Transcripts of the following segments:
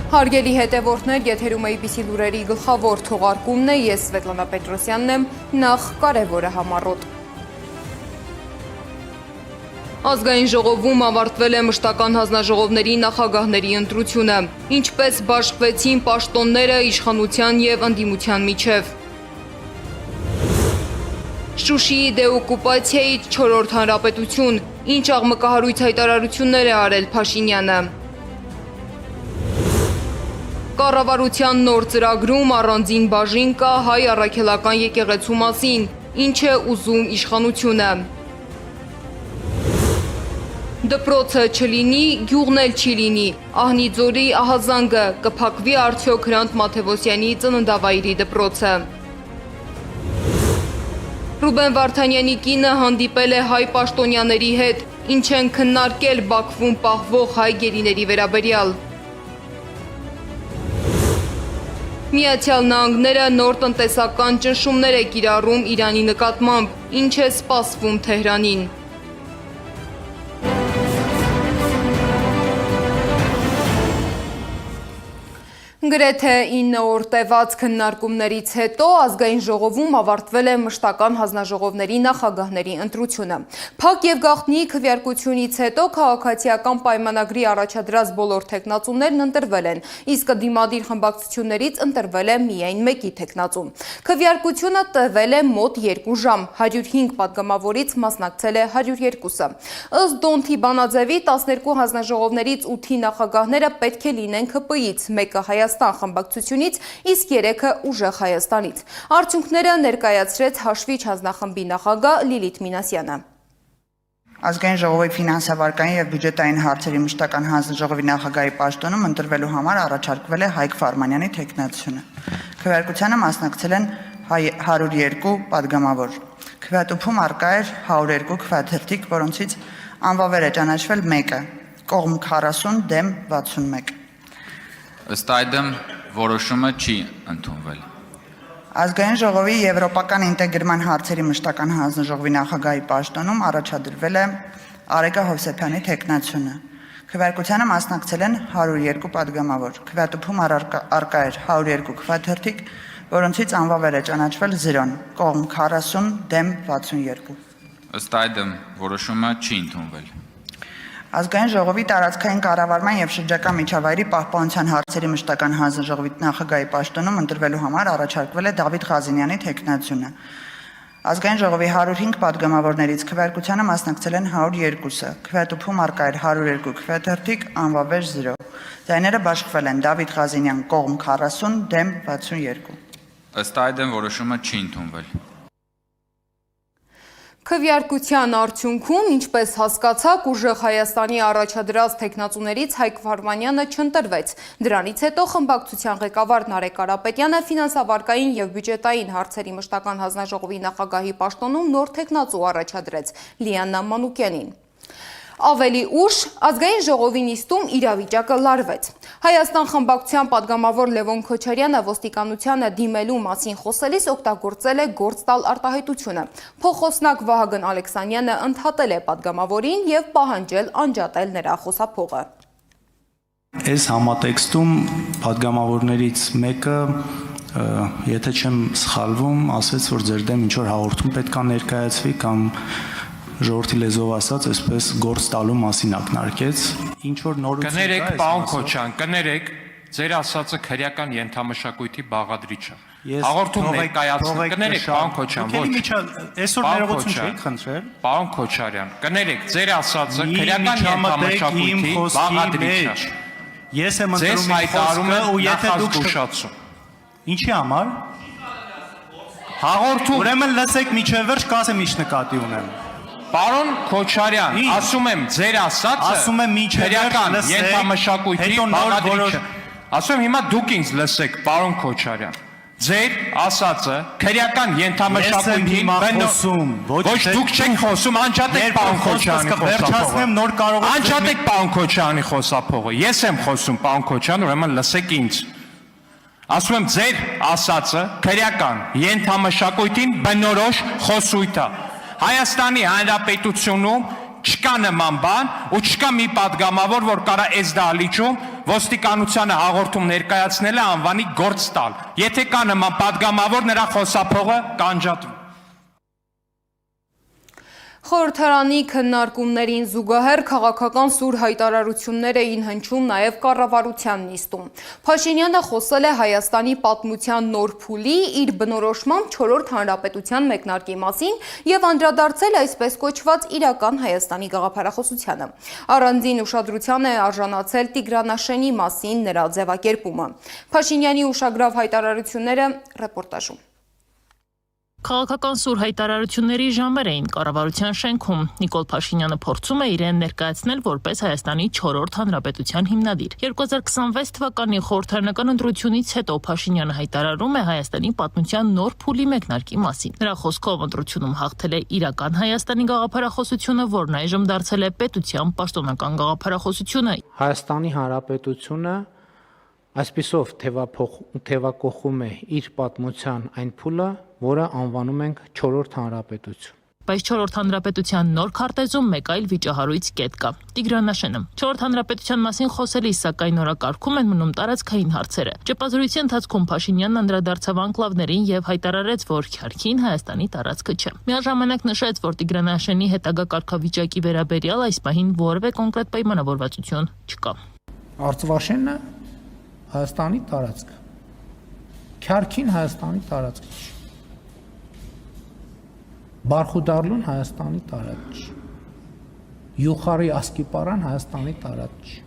Հարգելի հետևորդներ, եթերում ABC լուրերի գլխավոր թողարկումն է, ես Սվետլանա Պետրոսյանն եմ, նախ կարևորը համառոտ։ Ազգային ժողովում ավարտվել է մշտական հանձնաժողովների նախագահների ընտրությունը, ինչպես բաշխվեցին պաշտոնները իշխանության և ընդդիմության միջև։ Շուշիի դեօկուպացիայից 4-րդ հանրապետություն, ինչ աղմկահարույց հայտարարություններ է արել Փաշինյանը։ Կառավարության նոր ծրագրում առանձին բաժին կա հայ առաքելական եկեղեցու մասին, ինչ է ուզում իշխանությունը։ Դպրոցը չլինի, գյուղն էլ չի լինի, Ահնիձորի ահազանգը, կփակվի արդյոք Հրանտ Մաթևոսյանի ծննդավայրի դպրոցը։ Ռուբեն Վարդանյանի կինը հանդիպել է հայ պաշտոնյաների հետ, ինչ են քննարկել Բաքվում պահվող հայ գերիների վերաբերյալ։ Միացյալ Նահանգները նոր տնտեսական ճնշումներ է կիրառում Իրանի նկատմամբ, ինչ է սպասվում Թեհրանին։ Գրեթե 9 օր տևած քննարկումներից հետո ազգային ժողովում ավարտվել է մշտական հանձնաժողովների նախագահների ընտրությունը։ Փակ եւ գաղտնի քվեարկությունից հետո քաղաքացիական պայմանագրի առաջադրած բոլոր թեկնածուներն ընտրվել են, իսկ դիմադիր խմբակցություններից ընտրվել է միայն մեկի թեկնածու։ Քվեարկությունը տևել է մոտ 2 ժամ, 105 պատգամավորից մասնակցել է 102-ը։ Ըստ Դոնթի Բանաձևի 12 հանձնաժողովներից 8-ի նախագահները պետք է լինեն ՀՊ-ից, մեկը Հայաստան խմբակցությունից, իսկ 3-ը ուժեղ Հայաստանից։ Արդյունքները ներկայացրեց Հաշվիչ հանձնախմբի նախագահ Լիլիթ Մինասյանը։ Ազգային ժողովի ֆինանսավարկային եւ բյուջետային հարցերի մշտական հանձնաժողովի նախագահի պաշտոնում ընտրվելու համար առաջարկվել է Հայկ Ֆարմանյանի թեկնածությունը։ Քվեարկությանը մասնակցել են 102 պատգամավոր։ Քվեատուփում առկա էր 102 քվեաթերթիկ, որոնցից անվավեր է ճանաչվել մեկը՝ կողմ 40 դեմ 61։ Ըստ այդմ որոշումը չի ընդունվել։ Ազգային ժողովի եվրոպական ինտեգրման հարցերի մշտական հանձնաժողովի նախագահի պաշտոնում առաջադրվել է Արեգա Հովսեփյանի թեկնածությունը։ Քվեարկությանը մասնակցել են 102 պատգամավոր։ Քվեատուփում առկա էր 102 քվեաթերթիկ, որոնցից անվավեր է ճանաչվել 0, կողմ 40 դեմ 62։ Ըստ այդմ որոշումը չի ընդունվել։ Ազգային ժողովի տարածքային կառավարման եւ շրջակա միջավայրի պահպանության հարցերի մշտական հանձնաժողովի նախագահի պաշտոնում ընտրվելու համար առաջարկվել է Դավիթ Ղազինյանի թեկնածությունը։ Ազգային ժողովի 105 պատգամավորներից քվեարկությանը մասնակցել են 102-ը։ Քվեատուփում առկա էր 102 քվեաթերթիկ, անվավեր 0։ Ձայները բաշխվել են Դավիթ Ղազինյան կողմ 40 դեմ 62։ Ըստ այդմ որոշումը չի ընդունվել։ Քվեարկության արդյունքում, ինչպես հասկացաք, ուժեղ Հայաստանի առաջադրած թեկնածուներից Հայկ Ֆարմանյանը չընտրվեց։ Դրանից հետո խմբակցության ղեկավար Նարեկ Կարապետյանը ֆինանսավարկային եւ բյուջետային հարցերի մշտական հանձնաժողովի նախագահի պաշտոնում նոր թեկնածու առաջադրեց՝ Լիաննա Մանուկյանին։ Ավելի ուշ ազգային ժողովի նիստում իրավիճակը լարվեց։ Հայաստան խմբակցության պատգամավոր Լևոն Քոչարյանը ոստիկանությանը դիմելու մասին խոսելիս օգտագործել է գործ տալ արտահայտությունը։ Փոխխոսնակ Վահագն Ալեքսանյանը ընդհատել է պատգամավորին եւ պահանջել անջատել նրա խոսափողը։ Այս համատեքստում պատգամավորներից մեկը, եթե չեմ սխալվում, ասաց, որ ձեր դեմ ինչ-որ հաղորդում պետք է ներկայացվի կամ ժողովրդի լեզվով ասած, այսպես գործ տալու մասին ակնարկեց, ինչ որ նորություն կա։ Կներեք, պարոն Քոչարյան, կներեք, ձեր ասածը քրեական ենթամշակույթի բաղադրիչ է։ Հաղորդում ներկայացնում, կներեք, պարոն Քոչարյան, ոչ։ Այսօր ներողություն չեք խնդրել։ Պարոն Քոչարյան, կներեք, ձեր ասածը քրեական ենթամշակույթի բաղադրիչ է։ Ես եմ Ձեզ ընտրում հայտարարում խոսքը ու եմ եթե դուք նախազգուշացում։ Ինչի համար։ Հաղորդում։ Ուրեմն լսեք միջև վերջ, կասեմ ինչ նկատի ունեմ։ Պարոն Քոչարյան, ասում եմ ձեր ասածը ասում եմ միջև քրեական լսեք, ենթամշակույթի հետո նոր բաղադրիչ է։ Ասում եմ հիմա դուք ինձ լսեք, պարոն Քոչարյան։ Ձեր ասածը քրեական ենթամշակույթի ոչ դուք չեք խոսում, անջատեք պարոն Քոչարյանի խոսափողը։ նոր կարող եք Անջատեք պարոն Քոչարյանի խոսափողը։ Ես եմ խոսում, պարոն Քոչարյան, ուրեմն լսեք ինձ։ Ասում եմ ձեր ասածը քրեական ենթամշակույթին բնորոշ խոսույթ է։ Հայաստանի Հանրապետությունում չկա նման բան ու չկա մի պատգամավոր, որ կարա այս դահլիճում ոստիկանությանը հաղորդում ներկայացնելը անվանի գործ տալ։ Եթե կա նման պատգամավոր, նրա խոսափողը կանջատվի։ Խորհրդարանի քննարկումներին զուգահեռ քաղաքական սուր հայտարարություններ էին հնչում նաև կառավարության նիստում։ Փաշինյանը խոսել է Հայաստանի պատմության նոր փուլի իր բնորոշմամբ 4-րդ հանրապետության մեկնարկի մասին եւ անդրադարձել այսպես կոչված իրական Հայաստանի գաղափարախոսությանը։ Առանձին ուշադրության է արժանացել Տիգրանաշենի մասին նրա ձևակերպումը։ Փաշինյանի ուշագրավ հայտարարությունները ռեպորտաժում։ Քաղաքական սուր հայտարարությունների ժամեր էին կառավարության շենքում։ Նիկոլ Փաշինյանը փորձում է իրեն ներկայացնել որպես Հայաստանի 4-րդ հանրապետության հիմնադիր։ 2026 թվականի խորհրդարանական ընտրությունից հետո Փաշինյանը հայտարարում է Հայաստանի պատմության նոր փուլի մեկնարկի մասին։ Նրա խոսքով ընտրությունում հաղթել է իրական Հայաստանի գաղափարախոսությունը, որն այժմ դարձել է պետության պաշտոնական գաղափարախոսությունը։ Հայաստանի հանրապետությունը այսպիսով թևակողում է իր պատմության այն փուլը, որը անվանում ենք 4-րդ հանրապետություն։ Բայց 4-րդ հանրապետության նոր քարտեզում մեկ այլ վիճահարույց կետ կա՝ Տիգրանաշենը։ 4-րդ հանրապետության մասին խոսելիս, սակայն օրակարգում են մնում տարածքային հարցերը։ Ճեպազրույցի ընթացքում Փաշինյանն անդրադարձավ անկլավներին եւ հայտարարեց, որ Քյարքին Հայաստանի տարածքը չէ։ Միաժամանակ նշեց, որ Տիգրանաշենի հետագա կարգավիճակի վերաբերյալ այս պահին որևէ կոնկրետ պայմանավորվածություն չկա։ Արծվաշենը Հայաստանի տարածք։ Քյարքին Հայաստանի տարածք չի։ Բարխուդարլուն Հայաստանի տարածք չի։ Յուխարի ասկիպարան Հայաստանի տարածք չի։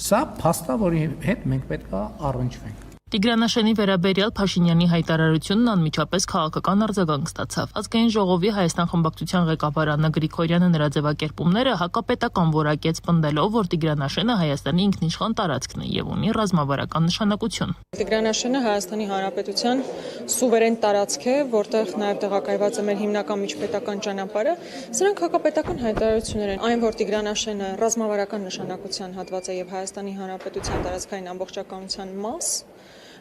Սա փաստ է, որի հետ մենք պետք է առնչվենք։ Տիգրանաշենի վերաբերյալ Փաշինյանի հայտարարությունն անմիջապես քաղաքական արձագանք ստացավ։ Ազգային ժողովի Հայաստան խմբակցության ղեկավար Աննա Գրիգորյանը նրա ձևակերպումները հակապետական որակեց, պնդելով, որ Տիգրանաշենը Հայաստանի ինքնիշխան տարածքն է եւ ունի ռազմավարական նշանակություն։ Տիգրանաշենը Հայաստանի Հանրապետության սուվերեն տարածք է, որտեղ նաեւ տեղակայված է մեր հիմնական միջպետական ճանապարհը։ Սրանք հակապետական հայտարարություններ են։ Այն, որ Տիգրանաշենը ռազմավարական նշանակության հատված է եւ Հայաստանի Հանրապետության տարածքային ամբողջականության մաս,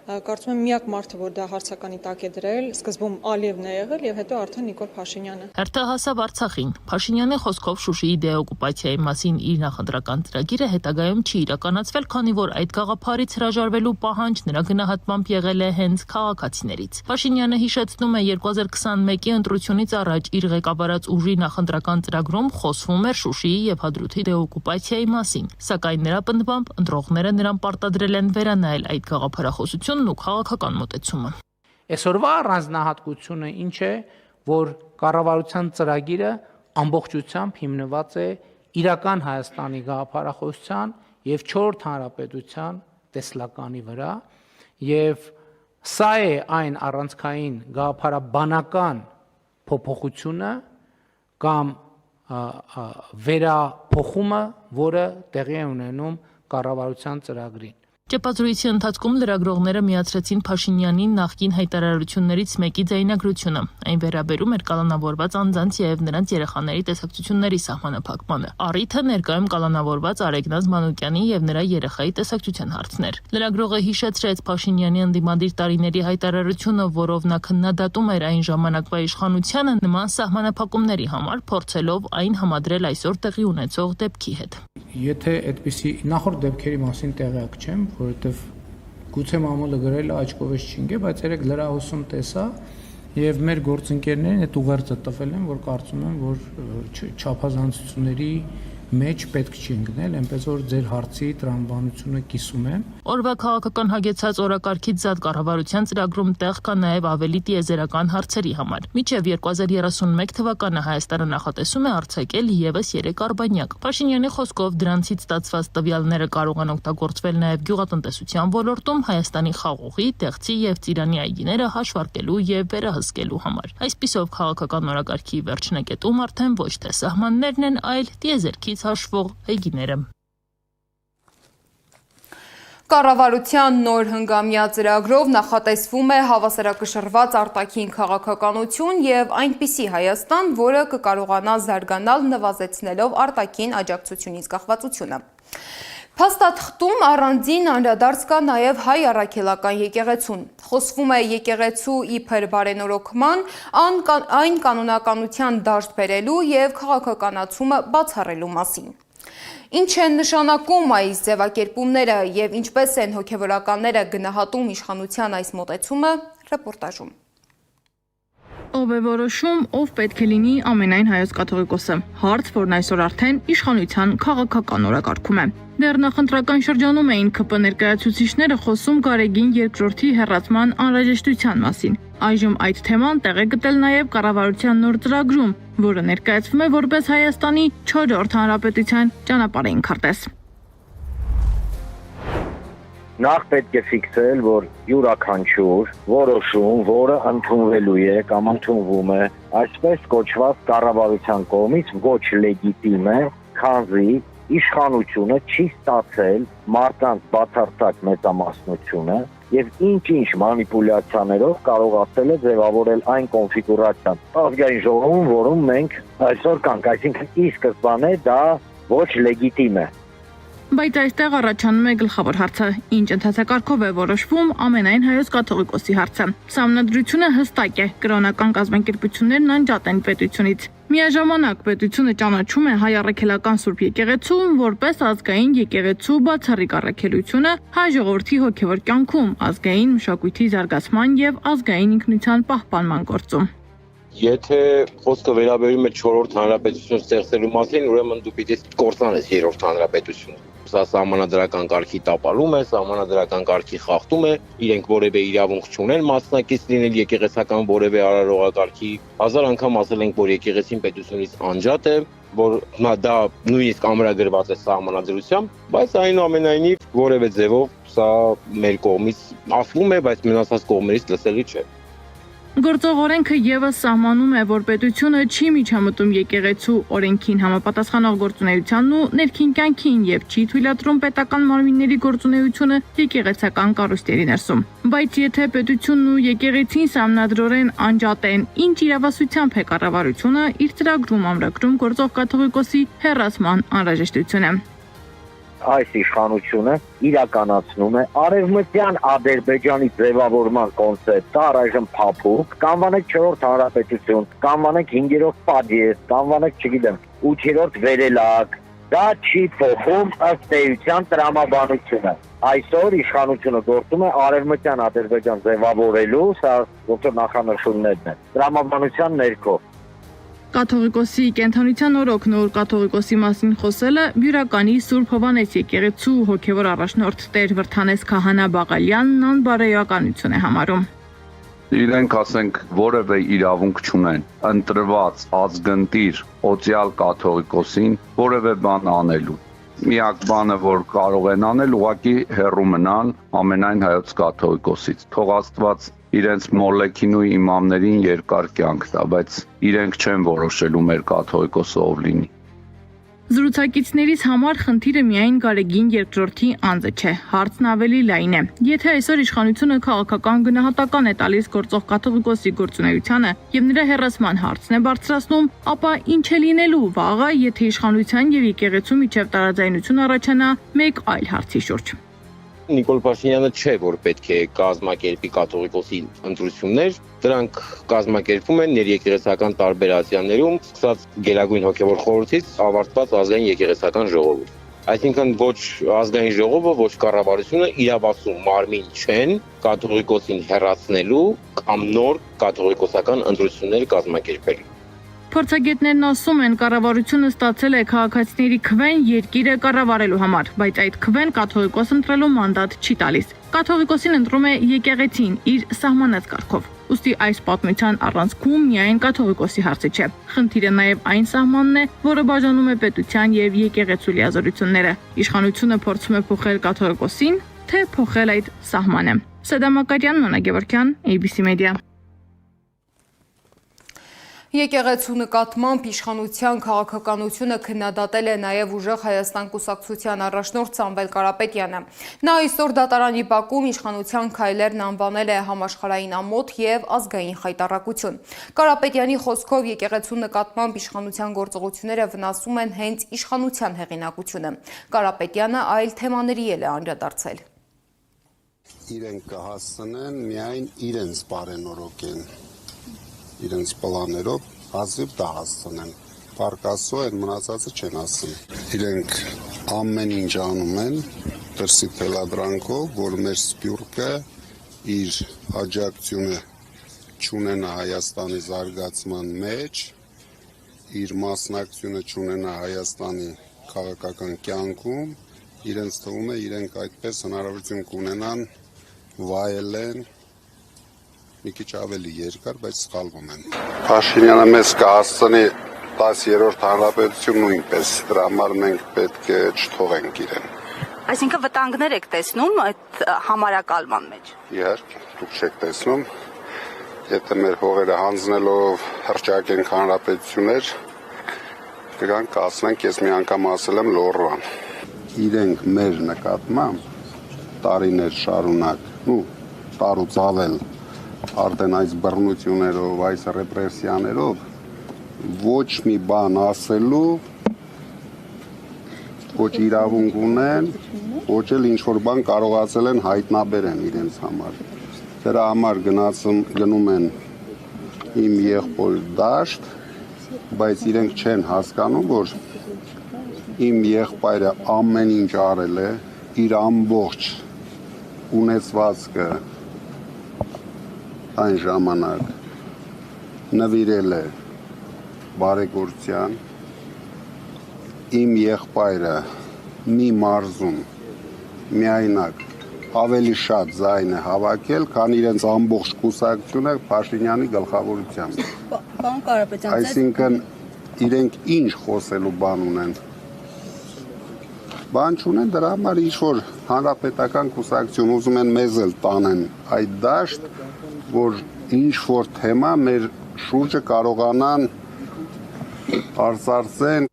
կարծում եմ միակ մարդը, որ դա հարցականի տակ է դրել, սկզբում Ալիևն է եղել եւ հետո արդեն Նիկոլ Փաշինյանը։ Հերթը հասավ Արցախին։ Փաշինյանի խոսքով Շուշիի դեօկուպացիայի մասին իր նախընտրական ծրագիրը հետագայում չի իրականացվել, քանի որ այդ գաղափարից հրաժարվելու պահանջ նրա գնահատմամբ եղել է հենց քաղաքացիներից։ Փաշինյանը հիշեցնում է 2021-ի ընտրությունից առաջ իր ղեկավարած ուժի նախընտրական ծրագրում խոսվում էր Շուշիի եւ Հադրութի դեօկուպացիայի մասին, սակայն նրա պնդմամբ ընտրողները նրան պարտադրել են վերանայել այդ գաղափարախոսությունը ու քաղաքական մոտեցումը։ Այսօրվա առանձնահատկությունը ինչ է, որ կառավարության ծրագիրը ամբողջությամբ հիմնված է իրական Հայաստանի գաղափարախոսության եւ 4-րդ հանրապետության տեսլականի վրա, եւ սա է այն առանցքային գաղափարաբանական փոփոխությունը կամ վերափոխումը, որը տեղի է ունենում կառավարության ծրագրին։ Ճեպազրույցի ընթացքում լրագրողները միացրեցին Փաշինյանին նախկին հայտարարություններից մեկի ձայնագրությունը։ Այն վերաբերում էր կալանավորված անձանց եւ նրանց երեխաների տեսակցությունների սահմանափակմանը։ Առիթը ներկայում կալանավորված Արեգնազ Մանուկյանի եւ նրա երեխայի տեսակցության հարցն էր։ Լրագրողը հիշեցրեց Փաշինյանի ընդդիմադիր տարիների հայտարարությունը, որով նա քննադատում էր այն ժամանակվա իշխանությանը նման սահմանափակումների համար, փորձելով այն համադրել այսօր տեղի ունեցող դեպքի հետ։ Եթե այդպիսի նախորդ դեպքերի մասին տեղյակ չեմ, որովհետև գուցե մամուլը գրել է աչքովս չինգե, բայց երեք լրահոսում տեսա եւ մեր գործընկերներին այդ ուղերձը տվել են, որ կարծում եմ, որ չափազանցությունների մեջ պետք չի ընկնել, այնպես որ ձեր հարցի տրամաբանությունը կիսում եմ։ Օրվա քաղաքական հագեցած օրակարգից զատ կառավարության ծրագրում տեղ կա նաև ավելի տիեզերական հարցերի համար։ Մինչև 2031 թվականը Հայաստանը նախատեսում է արձակել եւս 3 արբանյակ։ Փաշինյանի խոսքով դրանցից ստացված տվյալները կարող են օգտագործվել նաև գյուղատնտեսության ոլորտում Հայաստանի խաղողի, տեղցի եւ ծիրանի այգիները հաշվարկելու եւ վերահսկելու համար։ Այսպիսով քաղաքական օրակարգի վերջնակետում արդեն ոչ թե սահմաններն են, այլ տիեզերքի հաշվող այգիները։ Կառավարության նոր հնգամյա ծրագրով նախատեսվում է հավասարակշռված արտաքին քաղաքականություն եւ այնպիսի Հայաստան, որը կկարողանա զարգանալ նվազեցնելով արտաքին աջակցությունից կախվածությունը։ Փաստաթղթում առանձին անդրադարձ կա նաև հայ առաքելական եկեղեցուն։ Խոսվում է եկեղեցու իբր բարենորոգման, այն կանոնականության դաշտ բերելու եւ քաղաքականացումը բացառելու մասին։ Ինչ են նշանակում այս ձևակերպումները եւ ինչպես են հոգեվորականները գնահատում իշխանության այս մոտեցումը, ռեպորտաժում։ Ով է որոշում, ով պետք է լինի ամենայն հայոց կաթողիկոսը։ Հարց, որն այսօր արդեն իշխանության քաղաքական օրակարգում է։ Դեռ նախընտրական շրջանում էին ԿՊ ներկայացուցիչները խոսում Գարեգին II հեռացման անհրաժեշտության մասին։ Այժմ այդ թեման տեղ է գտել նաև կառավարության նոր ծրագրում, որը ներկայացվում է որպես Հայաստանի 4-րդ հանրապետության ճանապարհային քարտեզ։ Նախ պետք է ֆիքսել, որ յուրաքանչյուր որոշում, որը ընդունվելու է կամ ընդունվում է, այսպես կոչված կառավարության կողմից ոչ լեգիտիմ է, քանզի իշխանությունը չի ստացել մարդկանց բացարձակ մեծամասնությունը եւ ինչ-ինչ մանիպուլյացիաներով կարողացել է ձևավորել այն կոնֆիգուրացիան ազգային ժողովում, որում մենք այսօր կանք, այսինքն ի սկզբանե դա ոչ լեգիտիմ է։ Բայց այստեղ առաջանում է գլխավոր հարցը. ինչ ընթացակարգով է որոշվում ամենայն հայոց կաթողիկոսի հարցը։ Սահմանադրությունը հստակ է, կրոնական կազմակերպություններն անջատ են պետությունից։ Միաժամանակ պետությունը ճանաչում է հայ առաքելական Սուրբ եկեղեցում որպես ազգային եկեղեցու բացառիկ առաքելությունը հայ ժողովրդի հոգևոր կյանքում, ազգային մշակույթի զարգացման եւ ազգային ինքնության պահպանման գործում։ Եթե խոսքը վերաբերում է 4-րդ հանրապետություն ստեղծելու մասին, ուրեմն դու պիտի կործանես 3-րդ հանրապետությունը։ Սա սահմանադրական կարգի տապալում է, սահմանադրական կարգի խախտում է, իրենք որևէ իրավունք չունեն մասնակից լինել եկեղեցական որևէ արարողակարգի։ Հազար անգամ ասել ենք, որ եկեղեցին պետությունից անջատ է, որ դա նույնիսկ ամրագրված է սահմանադրությամբ, բայց այնուամենայնիվ որևէ ձևով սա մեր կողմից ասվում է, բայց մնացած կողմերից լսելի չէ։ Գործող օրենքը եւս սահմանում է, որ պետությունը չի միջամտում եկեղեցու օրենքին համապատասխանող գործունեությանն ու ներքին կյանքին եւ չի թույլատրում պետական մարմինների գործունեությունը եկեղեցական կառույցների ներսում։ Բայց եթե պետությունն ու եկեղեցին սահմանադրորեն անջատ են, ինչ իրավասությամբ է կառավարությունը իր ծրագրում ամրագրում գործող կաթողիկոսի հեռացման անհրաժեշտությունը։ Այս իշխանությունը իրականացնում է արևմտյան Ադրբեջանի ձևավորման կոնցեպտը, առայժմ փափուկ, կանվանեք 4-րդ հանրապետություն, կանվանեք 5-րդ պատիեզ, կանվանեք, չգիտեմ, 8-րդ վերելակ, դա չի փոխում ըստ էության տրամաբանությունը։ Այսօր իշխանությունը գործում է արևմտյան Ադրբեջան ձևավորելու, սա ոնց նախանշումներն են, տրամաբանության ներքո։ Կաթողիկոսի կենթանության օրոք նոր կաթողիկոսի մասին խոսելը Բյուրականի Սուրբ Հովանես եկեղեցու հոգևոր առաջնորդ Տեր Վրթանես Քահանա Բաղալյանն անբարոյականություն է համարում։ Իրենք ասենք որևէ իրավունք չունեն ընտրված ազգընտիր օծյալ կաթողիկոսին որևէ բան անելու։ Միակ բանը, որ կարող են անել, ուղղակի հեռու մնալ ամենայն հայոց կաթողիկոսից։ Թող Աստված իրենց մոլեքին ու իմամներին երկար կյանք տա, բայց իրենք չեն որոշելու մեր կաթողիկոսը ով լինի։ Զրուցակիցներից համար խնդիրը միայն Գարեգին II անձը չէ, հարցն ավելի լայն է։ Եթե այսօր իշխանությունը քաղաքական գնահատական է տալիս գործող կաթողիկոսի գործունեությանը եւ նրա հեռացման հարցն է բարձրացնում, ապա ինչ է լինելու վաղը, եթե իշխանության եւ եկեղեցու միջև տարաձայնություն առաջանա մեկ այլ հարցի շուրջ։ Նիկոլ Փաշինյանը չէ, որ պետք է կազմակերպի կաթողիկոսի ընտրություններ, դրանք կազմակերպվում են ներեկեղեցական տարբեր ատյաններում, սկսած Գերագույն հոգևոր խորհրդից ավարտված ազգային եկեղեցական ժողովում։ Այսինքն ոչ ազգային ժողովը, ոչ կառավարությունը իրավասու մարմին չեն կաթողիկոսին հեռացնելու կամ նոր կաթողիկոսական ընտրություններ կազմակերպելու։ Փորձագետներն ասում են, կառավարությունը ստացել է քաղաքացիների քվեն երկիրը կառավարելու համար, բայց այդ քվեն կաթողիկոս ընտրելու մանդատ չի տալիս։ Կաթողիկոսին ընտրում է եկեղեցին իր սահմանած կարգով։ Ուստի այս պատմության առանցքում միայն կաթողիկոսի հարցը չէ։ Խնդիրը նաև այն սահմանն է, որը բաժանում է պետության եւ եկեղեցու լիազորությունները։ Իշխանությունը փորձում է փոխել կաթողիկոսին, թե փոխել այդ սահմանը։ Սեդամ Մակարյան, Նոնա Գևորգյան, ABC Media։ Եկեղեցու նկատմամբ իշխանության քաղաքականությունը քննադատել է նաև ուժեղ Հայաստան կուսակցության առաջնորդ Սամվել Կարապետյանը։ Նա այսօր դատարանի բակում իշխանության քայլերն անվանել է համաշխարհային ամոթ եւ ազգային խայտառակություն։ Կարապետյանի խոսքով եկեղեցու նկատմամբ իշխանության գործողությունները վնասում են հենց իշխանության հեղինակությունը։ Կարապետյանը այլ թեմաների էլ է անդրադարձել։ Իրենք կհասցնեն միայն իրենց բարենորոգեն իրենց պլաներով հազիվ դա հասցնեն, Պարկասո այդ մնացածը չեն ասում։ Իրենք ամեն ինչ անում են դրսի թելադրանքով, որ մեր սպյուրքը իր աջակցությունը չունենա Հայաստանի զարգացման մեջ, իր մասնակցությունը չունենա Հայաստանի քաղաքական կյանքում, իրենց թվում է իրենք այդպես հնարավորություն կունենան վայելեն մի քիչ ավելի երկար, բայց սխալվում են։ Փաշինյանը մեզ կհասցնի 10-րդ հանրապետություն նույնպես, դրա համար մենք պետք է չթողենք իրեն։ Այսինքն վտանգներ եք տեսնում այդ համարակալման մեջ։ Իհարկե, դուք չեք տեսնում, եթե մեր հողերը հանձնելով հռչակենք հանրապետություններ, կգանք կասնենք, ես մի անգամ ասել եմ Լոռուան։ Իրենք մեր նկատմամբ տարիներ շարունակ, տարուց ավել արդեն այս բռնություններով, այս ռեպրեսիաներով ոչ մի բան ասելու, ոչ իրավունք ունեն, ոչ էլ ինչ-որ բան կարողացել են հայտնաբերեն իրենց համար։ Դրա համար գնում են իմ եղբոր դաշտ, բայց իրենք չեն հասկանում, որ իմ եղբայրը ամեն ինչ արել է, իր ամբողջ ունեցվածքը այն ժամանակ նվիրել է բարեգործության, իմ եղբայրը մի մարզում միայնակ ավելի շատ ձայն է հավաքել, քան իրենց ամբողջ կուսակցությունը Փաշինյանի գլխավորությամբ։ Պարոն Կարապետյան, այսինքն իրենք ինչ խոսելու բան ունեն։ Բան չունեն, դրա համար ինչ-որ հանրապետական կուսակցություն ուզում են մեզ էլ տանեն այդ դաշտ, որ ինչ-որ թեմա մեր շուրջը կարողանան արծարծեն։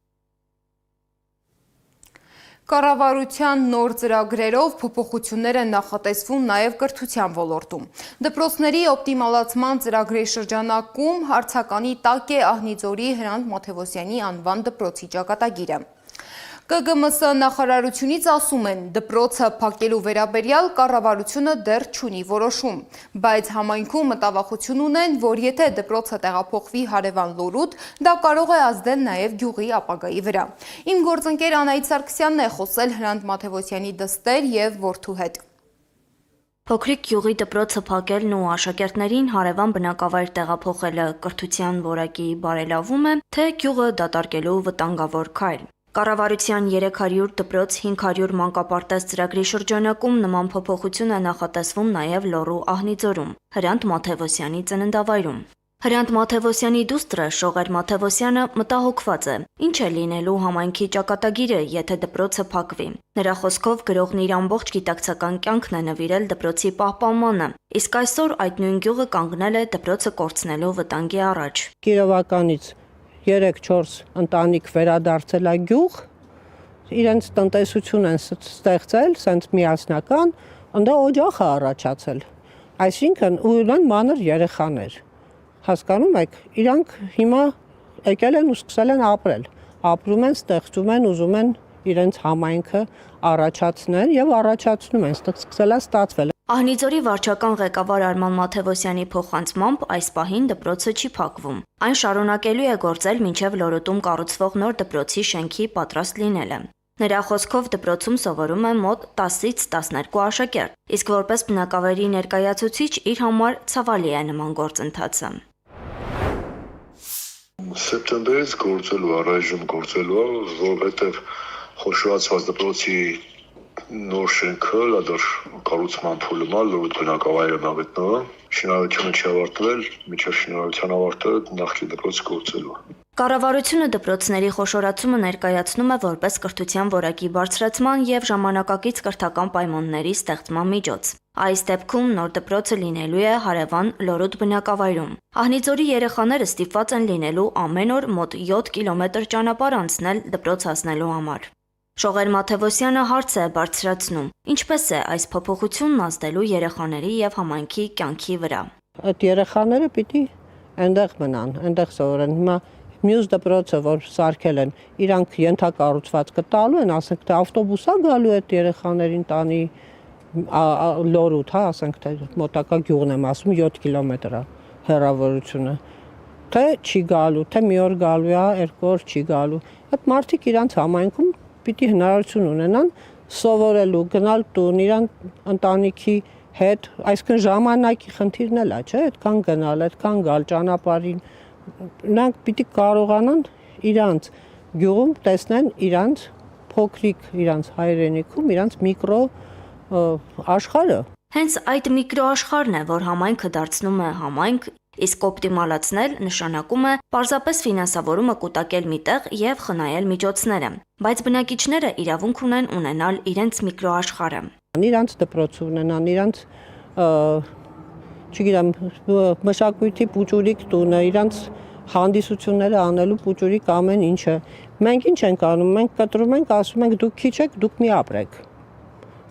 Կառավարության նոր ծրագրերով փոփոխություններ են նախատեսվում նաև կրթության ոլորտում։ Դպրոցների օպտիմալացման ծրագրի շրջանակում հարցականի տակ է Ահնիձորի Հրանտ Մաթևոսյանի անվան դպրոցի ճակատագիրը։ ԿԳՄՍ նախարարությունից ասում են, դպրոցը փակելու վերաբերյալ կառավարությունը դեռ չունի որոշում, բայց համայնքում մտավախություն ունեն, որ եթե դպրոցը տեղափոխվի հարևան Լոռուտ, դա կարող է ազդել նաև գյուղի ապագայի վրա։ Իմ գործընկեր Անահիտ Սարգսյանն է խոսել Հրանտ Մաթևոսյանի դստեր եւ որդու հետ։ Փոքրիկ գյուղի դպրոցը փակելն ու աշակերտներին հարևան բնակավայր տեղափոխելը կրթության որակի բարելավում է, թե գյուղը դատարկելու վտանգավոր քայլ։ Կառավարության 300 դպրոց 500 մանկապարտեզ ծրագրի շրջանակում նման փոփոխություն է նախատեսվում նաև Լոռու Ահնիձորում, Հրանտ Մաթևոսյանի ծննդավայրում։ Հրանտ Մաթևոսյանի դուստրը Շողեր Մաթևոսյանը մտահոգված է, ինչ է լինելու համայնքի ճակատագիրը, եթե դպրոցը փակվի։ Նրա խոսքով գրողն իր ամբողջ գիտակցական կյանքն է նվիրել դպրոցի պահպանմանը, իսկ այսօր այդ նույն գյուղը կանգնել է դպրոցը կորցնելու վտանգի առաջ։ Կիրովականից 3-4 ընտանիք վերադարձել է գյուղ, իրենց տնտեսություն են ստեղծել, սենց միասնական, ընդա օջախ է առաջացել, այսինքն ունեն մանր երեխաներ, հասկանում եք, իրանք հիմա եկել են ու սկսել են ապրել, ապրում են, ստեղծում են, ուզում են իրենց համայնքը առաջացնել և առաջացնում են, սկսել է ստացվել։ Ահնիձորի վարչական ղեկավար Արման Մաթևոսյանի փոխանցմամբ այս պահին դպրոցը չի փակվում։ Այն շարունակելու է գործել մինչև Լոռուտում կառուցվող նոր դպրոցի շենքի պատրաստ լինելը։ Նրա խոսքով դպրոցում սովորում է մոտ 10-ից 12 աշակերտ, իսկ որպես բնակավայրի ներկայացուցիչ իր համար ցավալի է նման գործընթացը։ Սեպտեմբերից գործելու, առայժմ գործելու, որովհետև խոշորացված դպրոցի նոր շենքը լադր կառուցման փուլում է, Լոռուտ բնակավայրը նավետնը, շինարարությունը չի ավարտվել, մինչև շինարարության ավարտը նախկին դպրոցը գործելու։ Կառավարությունը դպրոցների խոշորացումը ներկայացնում է որպես կրթության որակի բարձրացման և ժամանակակից կրթական պայմանների ստեղծման միջոց։ Այս դեպքում նոր դպրոցը լինելու է հարևան Լոռուտ բնակավայրում։ Ահնիձորի երեխաները ստիպված են լինելու ամեն օր մոտ 7 կիլոմետր ճանապարհ անցնել դպրոց հասնելու համար։ Շողեր Մաթևոսյանը հարց է բարձրացնում. ինչպես է այս փոփոխությունն ազդելու երեխաների և համայնքի կյանքի վրա։ Այդ երեխաները պիտի այնտեղ մնան, այնտեղ սովորեն։ Հիմա մյուս դպրոցը, որ սարքել են, իրանք ենթակառուցվածքը տալու են, ասենք թե ավտոբուս է գալու այդ երեխաներին տանի Լոռուտ, հա, ասենք թե մոտակա գյուղն եմ ասում 7 կիլոմետր է հեռավորությունը։ թե չի գալու, թե մի օր գալու է, երկու օր չի գալու։ Այդ մարդիկ իրանց համայնքում պիտի հնարավորություն ունենան սովորելու, գնալ տուն, իրան ընտանիքի հետ, այսինքն ժամանակի խնդիրն էլ է, չէ՞, այդքան գնալ, այդքան գալ ճանապարհին։ Նրանք պիտի կարողանան իրանց գյուղում տեսնեն իրանց փոքրիկ իրանց հայրենիքում, իրանց միկրո աշխարհը։ Հենց այդ միկրոաշխարհն է, որ համայնքը դարձնում է համայնք, իսկ օպտիմալացնել նշանակում է պարզապես ֆինանսավորումը կուտակել միտեղ եւ խնայել միջոցները, բայց բնակիչները իրավունք ունեն ունենալ իրենց միկրոաշխարհը։ Իրանց դպրոց ունենան, իրանց չգիտեմ, մշակույթի պուճուրիկ տունը, իրանց հանդիսությունները անելու պուճուրիկ ամեն ինչը։ Մենք ինչ ենք անում, մենք կտրում ենք, ասում ենք դուք քիչ եք, դուք մի ապրեք։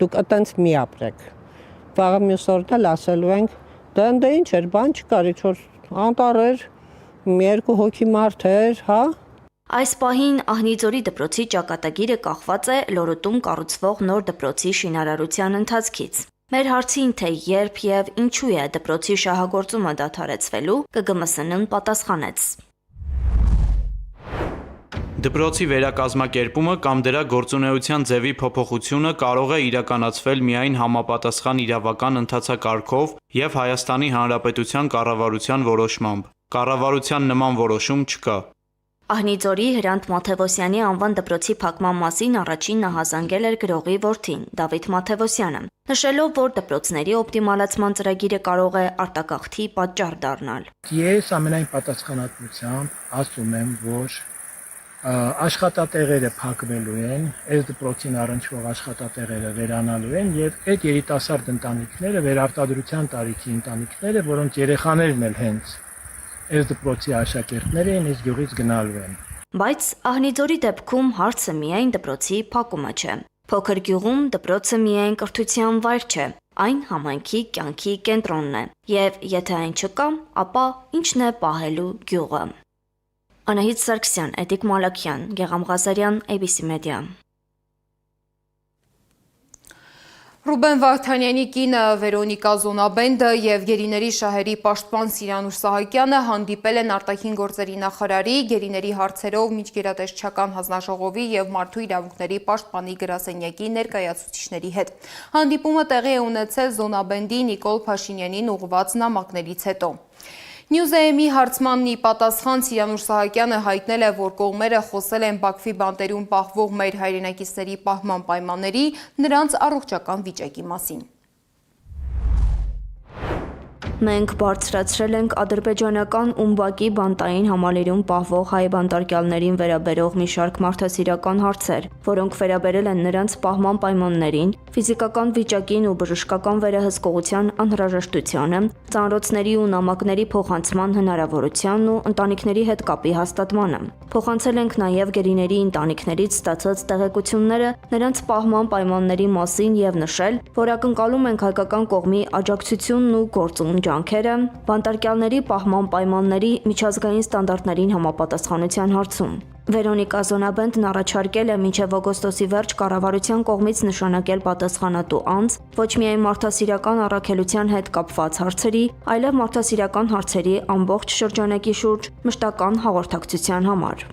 Դուք այտենց մի ապրեք։ Վաղը մյուս օրն էլ ասելու ենք, դե ինչ էր, բան չկար, ինչ-որ անտառ էր, երկու հոգի մարդ էր, հա։ Այս պահին Ահնիձորի դպրոցի ճակատագիրը կախված է Լորոտում կառուցվող նոր դպրոցի շինարարության ընթացքից։ Մեր հարցին, թե երբ եւ ինչու է դպրոցի շահագործումը դադարեցվելու, ԿԳՄՍՆ-ն պատասխանեց. Դպրոցի վերակազմակերպումը կամ դրա գործունեության ձևի փոփոխությունը կարող է իրականացվել միայն համապատասխան իրավական ընթացակարգով եւ Հայաստանի Հանրապետության կառավարության որոշմամբ։ Կառավարության նման որոշում չկա։ Ահնիձորի Հրանտ Մաթևոսյանի անվան դպրոցի փակման մասին առաջին նահազանգել էր գրողի որդին Դավիթ Մաթևոսյանը, նշելով, որ դպրոցների օպտիմալացման ծրագիրը կարող է արտագաղթի պատճառ դառնալ։ Ես ամենայն պատասխանատվությամբ ասում եմ, որ աշխատատեղերը փակվելու են, այս դպրոցին առնչվող աշխատատեղերը վերանալու են եւ այդ երիտասարդ ընտանիքները, վերարտադրության տարիքի ընտանիքները, որոնց երեխաներն էլ հենց այս դպրոցի աշակերտները են, այս գյուղից գնալու են։ Բայց Ահնիձորի դեպքում հարցը միայն դպրոցի փակումը չէ։ Փոքր գյուղում դպրոցը միայն կրթության վայր չէ, այն համայնքի կյանքի կենտրոնն է, եւ եթե այն չկա, ապա ինչն է պահելու գյուղը։ Անահիտ Սարգսյան, Էդիկ Մալաքյան, Գեգամ Ղազարյան, ABC Media։ Ռուբեն Վարդանյանի կինը Վերոնիկա Զոնաբենդը եւ Գերիների շահերի պաշտպան Սիրանուշ Սահակյանը հանդիպել են արտաքին գործերի նախարարի, Գերիների հարցերով միջգերատեսչական հանձնաժողովի եւ Մարդու իրավունքների պաշտպանի գրասենյակի ներկայացուցիչների հետ։ Հանդիպումը տեղի է ունեցել Զոնաբենդի Նիկոլ Փաշինյանին ուղղված նամակներից հետո։ Նյուզեեմի հարցմանն ի պատասխան Սիրանուշ Սահակյանը հայտնել է, որ կողմերը խոսել են Բաքվի բանտերում պահվող մեր հայրենակիցների պահման պայմանների, նրանց առողջական վիճակի մասին։ Մենք բարձրացրել ենք ադրբեջանական ՈՒՄԲԱԿ-ի բանտային համալիրում պահվող հայ բանտարկյալներին վերաբերող մի շարք մարդասիրական հարցեր, որոնք վերաբերել են նրանց պահման պայմաններին, ֆիզիկական վիճակին ու բժշկական վերահսկողության անհրաժեշտությանը, ծանրոցների ու նամակների փոխանցման հնարավորությանն ու ընտանիքների հետ կապի հաստատմանը։ Փոխանցել ենք նաև գերիների ընտանիքներից ստացած տեղեկությունները նրանց պահման պայմանների մասին եւ նշել, որ ակնկալում ենք հայկական կողմի աջակցությունն ու գործուն ջանքերը բանտարկյալների պահման պայմանների միջազգային ստանդարտներին համապատասխանության հարցում։ Վերոնիկա Զոնաբենդն առաջարկել է մինչև օգոստոսի վերջ կառավարության կողմից նշանակել պատասխանատու անձ ոչ միայն մարդասիրական առաքելության հետ կապված հարցերի, այլև մարդասիրական հարցերի ամբողջ շրջանակի շուրջ մշտական հաղորդակցության համար։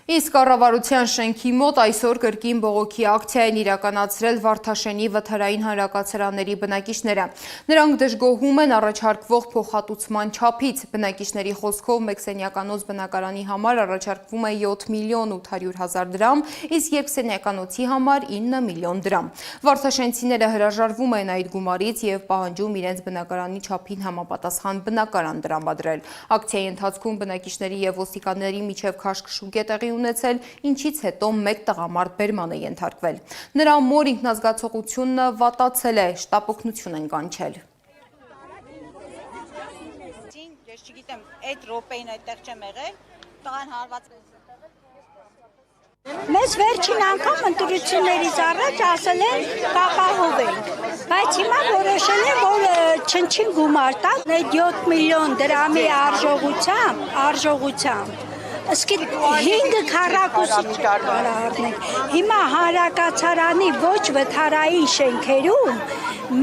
Իսկ կառավարության շենքի մոտ այսօր կրկին բողոքի ակցիա են իրականացրել Վարդաշենի վթարային հանրակացարանների բնակիչները։ Նրանք դժգոհում են առաջարկվող փոխհատուցման չափից։ Բնակիչների խոսքով մեկսենյականոց բնակարանի համար առաջարկվում է 7.800.000 դրամ, իսկ երկսենյականոցի համար 9 միլիոն դրամ։ Վարդաշենցիները հրաժարվում են այդ գումարից եւ պահանջում իրենց բնակարանի չափին համապատասխան բնակարան տրամադրել։ Ակցիայի ընթացքում բնակիչների եւ ոստիկանների միջև քաշքշուկ է տեղի ունեցել, ինչից հետո մեկ տղամարդ բերման է ենթարկվել։ Նրա մոր ինքնազգացողությունը վատացել է, շտապօգնություն են կանչել։ Ես չգիտեմ, այդ րոպեին այդտեղ չեմ եղել, տղան հարված Մեզ վերջին անգամ ընտրություններից առաջ ասել են կապահովենք, բայց հիմա որոշել են, որ չնչին գումար տան, 7 միլիոն դրամի արժողությամբ Իսկ 5 քառակուսի առնենք։ Հիմա հանրակացարանի ոչ վթարային շենքերում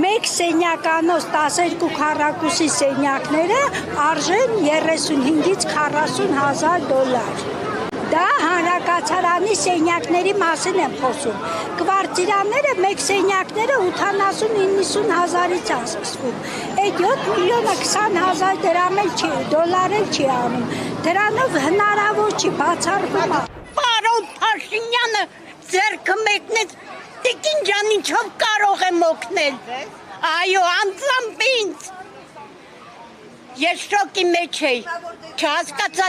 մեկ սենյականոց 12 քառակուսի սենյակները արժեն 35-ից 40,000 դոլար։ Դա հանրակացարանի սենյակների մասին եմ խոսում։ Կվարտիրաները մեկ սենյակները 80-90 հազարից է սկսվում։ Այդ 7 միլիոնը 20,000 դրամ էլ չի, դոլար էլ չի անում։ Դրանով հնարավոր չի, բացառվում է։ Պարոն Փաշինյանը ձեռքը մեկնեց, տիկին ջան, ինչով կարող եմ օգնել։ Այո, անձամբ ինձ։ Ես շոկի մեջ էի, չհասկացա,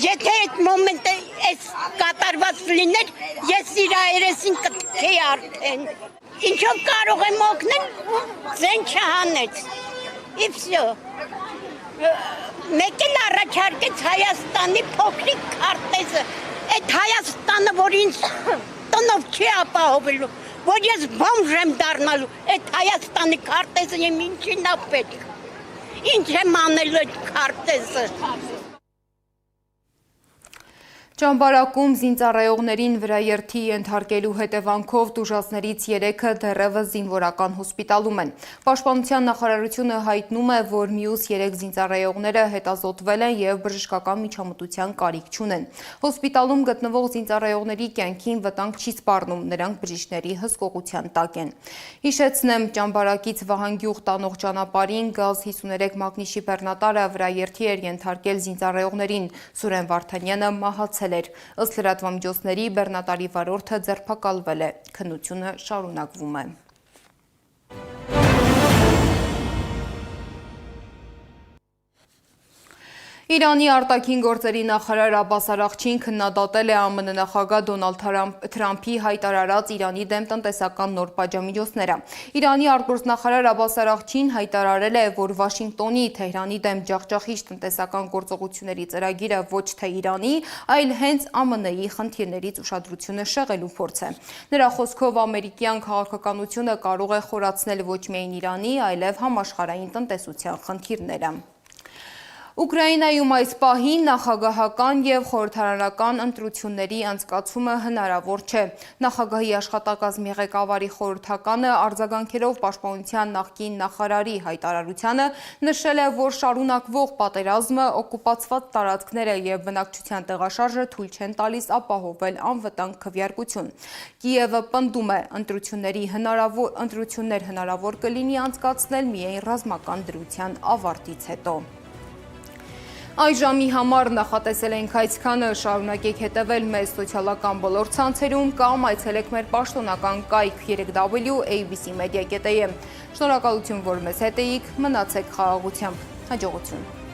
եթե այդ մոմենտը այս կատարված լիներ, ես իր այրեսին կթքեի արդեն։ Ինչով կարող եմ օգնել, ձեն չհանեց։ Իվ վсё։ Մեկ էլ առաջարկեց Հայաստանի փոքրիկ քարտեզը, այդ Հայաստանը, որ ինձ տնով չի ապահովելու, որ ես բոմժ եմ դառնալու, այդ Հայաստանի քարտեզը եմ ինչին է պետք։ Ինչ եմ անելու այդ քարտեզը։ Ճամբարակում զինծառայողներին վրաերթի ենթարկելու հետևանքով տուժածներից 3-ը դեռևս զինվորական հոսպիտալում են։ Պաշտպանության նախարարությունը հայտնում է, որ մյուս 3 զինծառայողները հետազոտվել են և բժշկական միջամտության կարիք չունեն։ Հոսպիտալում գտնվող զինծառայողների կյանքին վտանգ չի սպառնում, նրանք բժիշկների հսկողության տակ են։ Հիշեցնեմ, Ճամբարակից Վահանգյուղ տանող ճանապարհին գազ 53 մագնիշի բեռնատարը վրաերթի էր ենթարկել զինծառայողներին։ Սուրեն Վարդանյանը մահացել էր։ Ըստ լրատվամիջոցների բեռնատարի վարորդը ձերբակալվել է։ Քննությունը շարունակվում է։ Իրանի արտաքին գործերի նախարար Աբբաս Արաղչին քննադատել է ԱՄՆ նախագահ Դոնալդ Թրամփի հայտարարած Իրանի դեմ տնտեսական նոր պատժամիջոցները։ Իրանի արտգործնախարար Աբբաս Արաղչին հայտարարել է, որ Վաշինգտոնի Թեհրանի դեմ ջախջախիչ տնտեսական գործողությունների ծրագիրը ոչ թե Իրանի, այլ հենց ԱՄՆ-ի խնդիրներից ուշադրությունը շեղելու փորձ է։ Նրա խոսքով ամերիկյան քաղաքականությունը կարող է խորացնել ոչ միայն Իրանի, այլև համաշխարհային տնտեսության խնդիրները։ Ուկրաինայում այս պահին նախագահական և խորհրդարանական ընտրությունների անցկացումը հնարավոր չէ։ Նախագահի աշխատակազմի ղեկավարի խորհրդականը արձագանքելով պաշտպանության նախկին նախարարի հայտարարությանը նշել է, որ շարունակվող պատերազմը, օկուպացված տարածքները և բնակչության տեղաշարժը թույլ չեն տալիս ապահովել անվտանգ քվեարկություն։ Կիևը պնդում է, ընտրություններ հնարավոր կլինի անցկացնել միայն ռազմական դրության ավարտից հետո։ Այս ժամի համար նախատեսել ենք այսքանը, շարունակեք հետևել մեզ սոցիալական բոլոր ցանցերում կամ այցելեք մեր պաշտոնական կայք www.abcmedia.am։ Շնորհակալություն, որ մեզ հետ էիք, մնացեք խաղաղությամբ, հաջողություն։